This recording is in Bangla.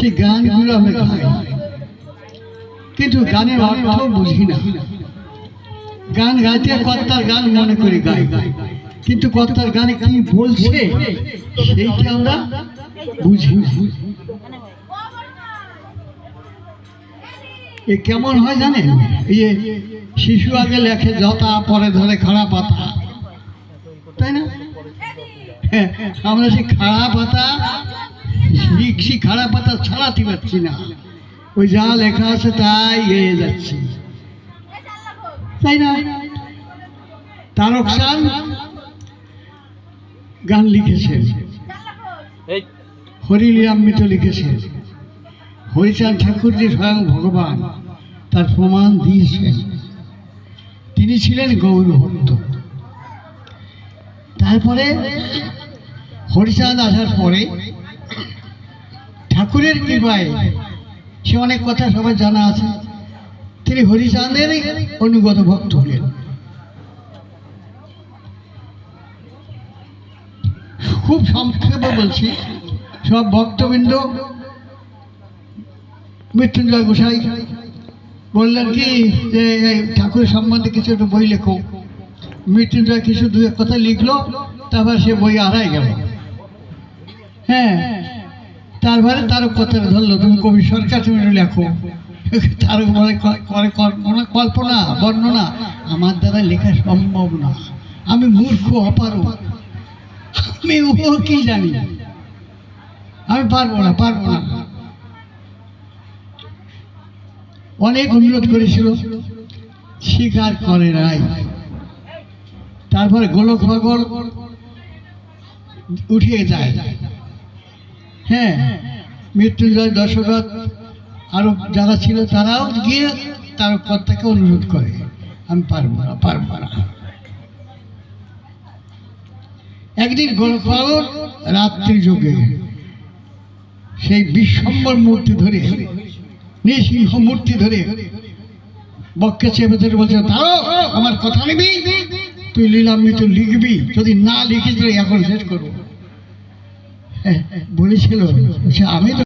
সেই গানগুলো আমরা গাই, কিন্তু গানের অর্থ বুঝি না। গান গাইতে কর্তার গান মনে করি গাই, কিন্তু কর্তার গানে কি বলছে সেইটা আমরা বুঝি না। এ কেমন হয় জানেন? এই যে শিশু আগে লেখে জতা, পরে ধরে খাড়া পাতা, তাই না? আমরা সেই খাড়া পাতা লিখছি, খাড়া পাতা ছাড়াতে পারছি না। ওই যা লেখা আছে তাই গেয়ে যাচ্ছে, তাই না? তারকসান গান লিখেছেন, হরিলীলামৃত লিখেছেন। হরিচাঁদ ঠাকুর যে স্বয়ং ভগবান তার প্রমাণ দিয়েছেন। তিনি ছিলেন গৌর ভক্ত। তারপরে হরিচাঁদ আসার পরে ঠাকুরের কৃপায় সে অনেক কথা সবাই জানা আছে, তিনি হরিচাঁদের অনুগত ভক্ত হলেন। খুব সংক্ষেপে বলছি, সব ভক্তবৃন্দ মৃত্যুঞ্জয় গোসাই বললেন কি যে ঠাকুরের সম্বন্ধে কিছু একটা বই লেখো। মৃত্যুঞ্জয় কিছু দু এক কথা লিখলো, তারপর সে বই হারাই গেল। হ্যাঁ, তারপরে তারও কথা ধরলো, তুমি কবি সরকার, তুমি লেখো। তারও মনে করে কল্পনা বর্ণনা আমার দ্বারা লেখা সম্ভব না, আমি মূর্খ অপারো, আমি ও কি জানি, আমি পারবো না। অনেক অনুরোধ করেছিল, স্বীকার করে নাই। তারপরে গোলক পাগল উঠে যায়। হ্যাঁ, মৃত্যুঞ্জয় দর্শকত আরো যারা ছিল তারাও গিয়ে তার কর্তাকে অনুরোধ করে, আমি পারবো না। একদিন গোলক পাগল রাত্রি যোগে সেই বিশ্বম্বর মূর্তি ধরে, নৃসিংহ মূর্তি ধরে বক্ষে চেপে ধরে বলছে, তারও আমার কথা নিবি, তুই লীলামৃত লিখবি, যদি না লিখিস এখন শেষ করবো। বলেছিল আমি তো